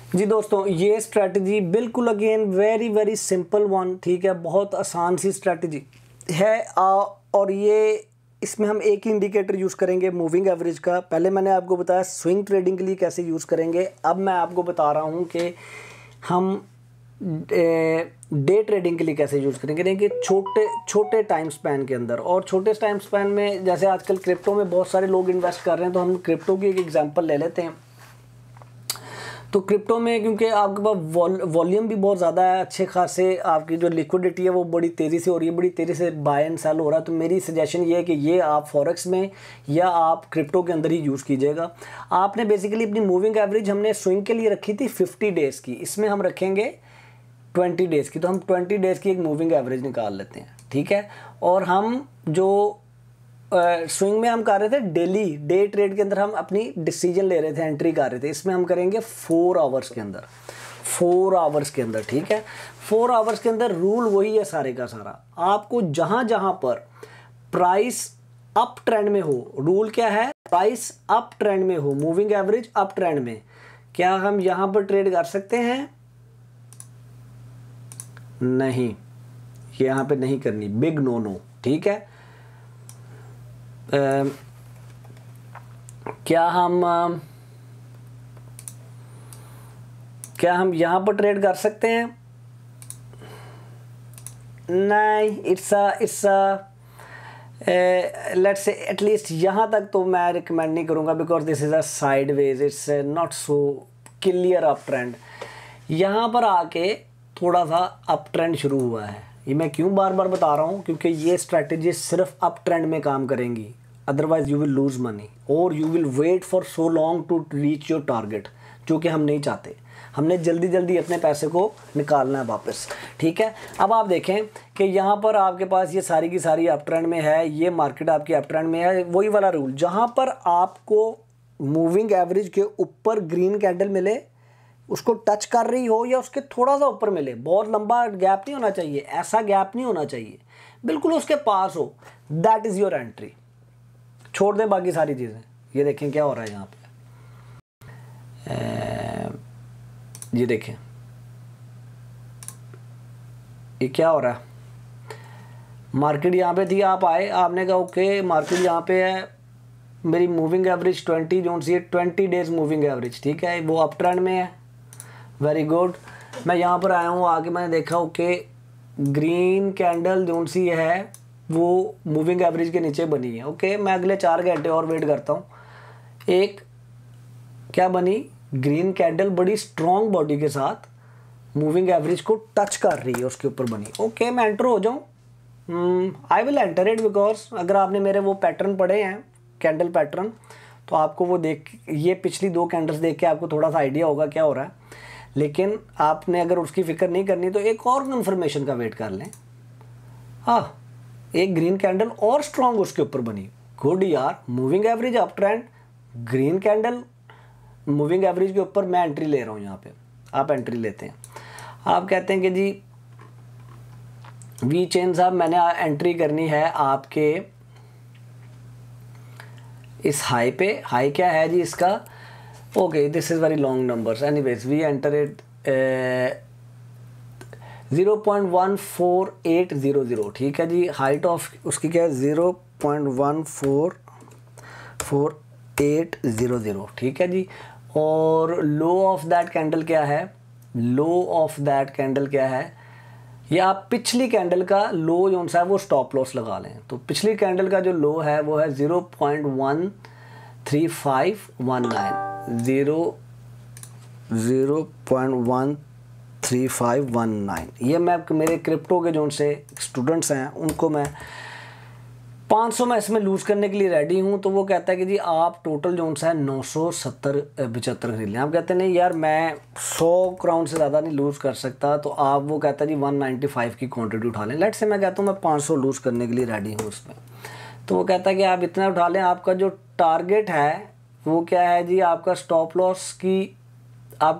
जी दोस्तों, ये स्ट्रैटेजी बिल्कुल again very very simple one, ठीक है, बहुत आसान सी स्ट्रैटेजी है। और ये इसमें हम एक ही इंडिकेटर यूज़ करेंगे मूविंग एवरेज का। पहले मैंने आपको बताया स्विंग ट्रेडिंग के लिए कैसे यूज़ करेंगे, अब मैं आपको बता रहा हूँ कि हम डे ट्रेडिंग के लिए कैसे यूज़ करेंगे। देखिए छोटे छोटे टाइम स्पैन के अंदर, और छोटे टाइम स्पैन में जैसे आजकल क्रिप्टो में बहुत सारे लोग इन्वेस्ट कर रहे हैं, तो हम क्रिप्टो की एक एग्जांपल ले लेते हैं। तो क्रिप्टो में क्योंकि आपके पास वॉल्यूम भी बहुत ज़्यादा है, अच्छे खासे आपकी जो लिक्विडिटी है वो बड़ी तेज़ी से हो रही है, बड़ी तेज़ी से बाय एंड सेल हो रहा है। तो मेरी सजेशन ये है कि ये आप फॉरेक्स में या आप क्रिप्टो के अंदर ही यूज़ कीजिएगा। आपने बेसिकली अपनी मूविंग एवरेज हमने स्विंग के लिए रखी थी 50 डेज़ की, इसमें हम रखेंगे 20 डेज़ की। तो हम 20 डेज़ की एक मूविंग एवरेज निकाल लेते हैं, ठीक है। और हम जो स्विंग में हम कर रहे थे डेली डे ट्रेड के अंदर हम अपनी डिसीजन ले रहे थे, एंट्री कर रहे थे, इसमें हम करेंगे 4 आवर्स के अंदर, 4 आवर्स के अंदर, ठीक है। 4 आवर्स के अंदर रूल वही है सारे का सारा। आपको जहां जहां पर प्राइस अप ट्रेंड में हो, रूल क्या है, प्राइस अप ट्रेंड में हो, मूविंग एवरेज अप ट्रेंड में, क्या हम यहां पर ट्रेड कर सकते हैं? नहीं, यहां पे नहीं करनी, बिग नो नो, ठीक है। क्या हम यहां पर ट्रेड कर सकते हैं? नहीं, इट्स लेट्स से एटलीस्ट यहां तक तो मैं रिकमेंड नहीं करूंगा, because this is a sideways, it's not so clear up trend. यहां पर आके थोड़ा सा अप ट्रेंड शुरू हुआ है। ये मैं क्यों बार बार बता रहा हूँ, क्योंकि ये स्ट्रैटेजी सिर्फ अप ट्रेंड में काम करेंगी, otherwise you will lose money और you will wait for so long to reach your target, जो कि हम नहीं चाहते। हमने जल्दी जल्दी अपने पैसे को निकालना है वापस, ठीक है। अब आप देखें कि यहाँ पर आपके पास ये सारी की सारी अप ट्रेंड में है, ये मार्केट आपकी अप ट्रेंड में है। वही वाला रूल, जहाँ पर आपको मूविंग एवरेज के ऊपर ग्रीन कैंडल मिले, उसको टच कर रही हो या उसके थोड़ा सा ऊपर मिले, बहुत लंबा गैप नहीं होना चाहिए, ऐसा गैप नहीं होना चाहिए, बिल्कुल उसके पास हो, दैट इज़ योर एंट्री। छोड़ दें बाकी सारी चीज़ें। ये देखें क्या हो रहा है यहाँ पे, ये देखें ये क्या हो रहा है। मार्केट यहाँ पे थी, आप आए, आपने कहा ओके मार्केट यहाँ पे है, मेरी मूविंग एवरेज 20 जो सी 20 डेज मूविंग एवरेज, ठीक है, वो अप ट्रेंड में है, वेरी गुड। मैं यहाँ पर आया हूँ, आगे मैंने देखा ओके ग्रीन कैंडल जो सी है वो मूविंग एवरेज के नीचे बनी है, ओके। मैं अगले 4 घंटे और वेट करता हूँ। एक क्या बनी, ग्रीन कैंडल बड़ी स्ट्रॉन्ग बॉडी के साथ मूविंग एवरेज को टच कर रही है, उसके ऊपर बनी, ओके। मैं एंटर हो जाऊँ, I will enter it, because अगर आपने मेरे वो पैटर्न पढ़े हैं, कैंडल पैटर्न, तो आपको वो देख, ये पिछली 2 कैंडल्स देख के आपको थोड़ा सा आइडिया होगा क्या हो रहा है। लेकिन आपने अगर उसकी फिक्र नहीं करनी तो एक और कंफर्मेशन का वेट कर लें। हाँ, एक ग्रीन कैंडल और स्ट्रॉन्ग उसके ऊपर बनी, गुड यार, moving average up trend, green candle moving average के ऊपर, मैं एंट्री ले रहा हूँ यहाँ पे। आप एंट्री लेते हैं, आप कहते हैं कि जी वी चेन साहब मैंने एंट्री करनी है आपके इस हाई पे। हाई क्या है जी इसका, okay this is very long numbers, anyways we enter it 0.14800, ठीक है जी। हाइट ऑफ उसकी क्या है 0.14800, ठीक है जी। और लो ऑफ दैट कैंडल क्या है, लो ऑफ दैट कैंडल क्या है, या आप पिछली कैंडल का लो जो सा है वो स्टॉप लॉस लगा लें। तो पिछली कैंडल का जो लो है वो है 0.3519। ये मैं मेरे क्रिप्टो के जो से स्टूडेंट्स हैं उनको मैं 500 में इसमें लूज़ करने के लिए रेडी हूँ। तो वो कहता है कि जी आप टोटल जो सा है 970-75 खरीद लें। आप कहते हैं नहीं यार मैं 100 क्राउन से ज़्यादा नहीं लूज़ कर सकता, तो आप वो कहता है जी 195 की क्वांटिटी उठा लें। लेट से मैं कहता हूँ मैं 500 लूज़ करने के लिए रेडी हूँ उसमें। तो वो कहता है कि आप इतना उठा लें, आपका जो टारगेट है वो क्या है जी, आपका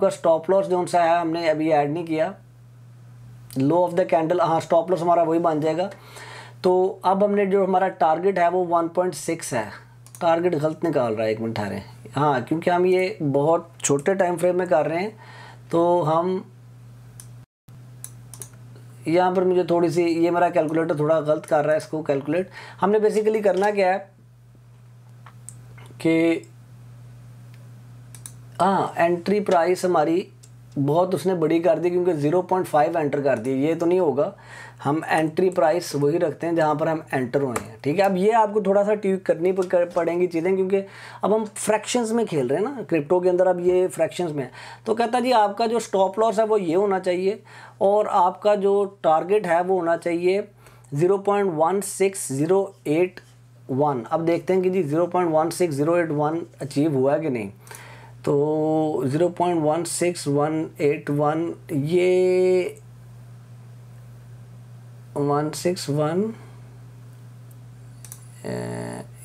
स्टॉप लॉस जो सा है हमने अभी ऐड नहीं किया, लो ऑफ द कैंडल, हाँ स्टॉप लॉस हमारा वही बन जाएगा। तो अब हमने जो हमारा टारगेट है वो 1.6 है, टारगेट गलत निकाल रहा है, एक मिनट ठहरें, हाँ क्योंकि हम ये बहुत छोटे टाइम फ्रेम में कर रहे हैं तो हम यहाँ पर मुझे थोड़ी सी, ये मेरा कैलकुलेटर थोड़ा गलत कर रहा है इसको कैलकुलेट। हमने बेसिकली करना क्या है कि हाँ, एंट्री प्राइस हमारी बहुत उसने बड़ी कर दी क्योंकि 0.5 एंटर कर दी, ये तो नहीं होगा। हम एंट्री प्राइस वही रखते हैं जहाँ पर हम एंटर हुए हैं, ठीक है। अब ये आपको थोड़ा सा ट्यूक करनी पड़ेंगी चीज़ें, क्योंकि अब हम फ्रैक्शंस में खेल रहे हैं ना क्रिप्टो के अंदर, अब ये फ्रैक्शंस में है। तो कहता जी आपका जो स्टॉप लॉस है वो ये होना चाहिए और आपका जो टारगेट है वो होना चाहिए 0.16081। अब देखते हैं कि जी 0.16081 अचीव हुआ है कि नहीं। तो 0.16181 ये 161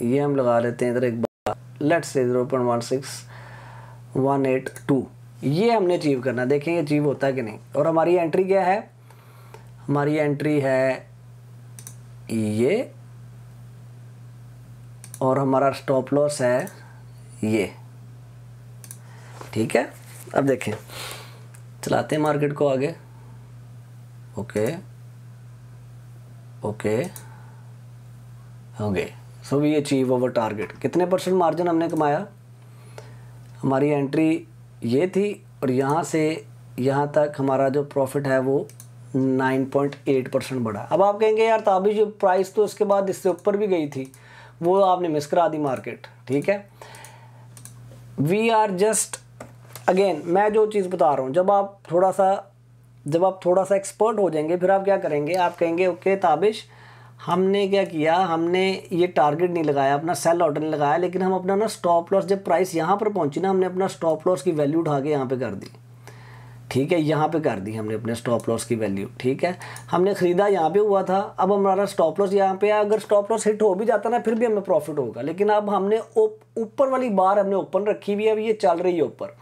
ये हम लगा लेते हैं इधर एक बार, लेट्स से 0.16182 ये हमने अचीव करना, देखेंगे अचीव होता है कि नहीं। और हमारी एंट्री क्या है, हमारी एंट्री है ये और हमारा स्टॉप लॉस है ये, ठीक है। अब देखें, चलाते हैं मार्केट को आगे। ओके ओके हो गए। So we achieve over target. कितने परसेंट मार्जिन हमने कमाया, हमारी एंट्री ये थी और यहाँ से यहाँ तक हमारा जो प्रॉफिट है वो 9.8% बढ़ा। अब आप कहेंगे यार ताबिश जो प्राइस तो इसके बाद इससे ऊपर भी गई थी, वो आपने मिस करा दी मार्केट, ठीक है। वी आर जस्ट अगेन, मैं जो चीज़ बता रहा हूँ, जब आप थोड़ा सा एक्सपर्ट हो जाएंगे फिर आप क्या करेंगे, आप कहेंगे ओके ताबिश हमने क्या किया, हमने ये टारगेट नहीं लगाया, अपना सेल ऑर्डर नहीं लगाया, लेकिन हम अपना ना स्टॉप लॉस, जब प्राइस यहाँ पर पहुँची ना, हमने अपना स्टॉप लॉस की वैल्यू उठा के यहाँ पे कर दी, ठीक है। यहाँ पे कर दी हमने अपने स्टॉप लॉस की वैल्यू, ठीक है। हमने ख़रीदा यहाँ पे हुआ था, अब हमारा स्टॉप लॉस यहाँ पे है। अगर स्टॉप लॉस हिट हो भी जाता ना फिर भी हमें प्रॉफिट होगा, लेकिन अब हमने ऊपर वाली बार हमने ओपन रखी हुई है, अब ये चल रही है ऊपर।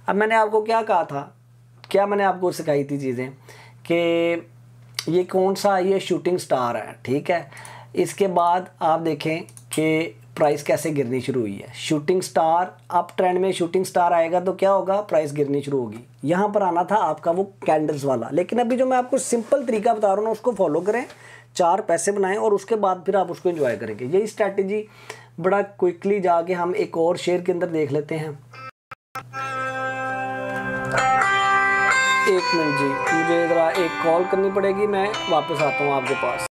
अब मैंने आपको क्या कहा था, क्या मैंने आपको सिखाई थी चीज़ें कि ये कौन सा, ये शूटिंग स्टार है, ठीक है। इसके बाद आप देखें कि प्राइस कैसे गिरनी शुरू हुई है। शूटिंग स्टार अप ट्रेंड में शूटिंग स्टार आएगा तो क्या होगा, प्राइस गिरनी शुरू होगी। यहाँ पर आना था आपका वो कैंडल्स वाला, लेकिन अभी जो मैं आपको सिंपल तरीका बता रहा हूँ ना उसको फॉलो करें, 4 पैसे बनाएं और उसके बाद फिर आप उसको एंजॉय करेंगे। यही स्ट्रैटेजी बड़ा क्विकली जाके हम एक और शेयर के अंदर देख लेते हैं। 1 मिनट जी, मुझे ज़रा एक कॉल करनी पड़ेगी, मैं वापस आता हूँ आपके पास।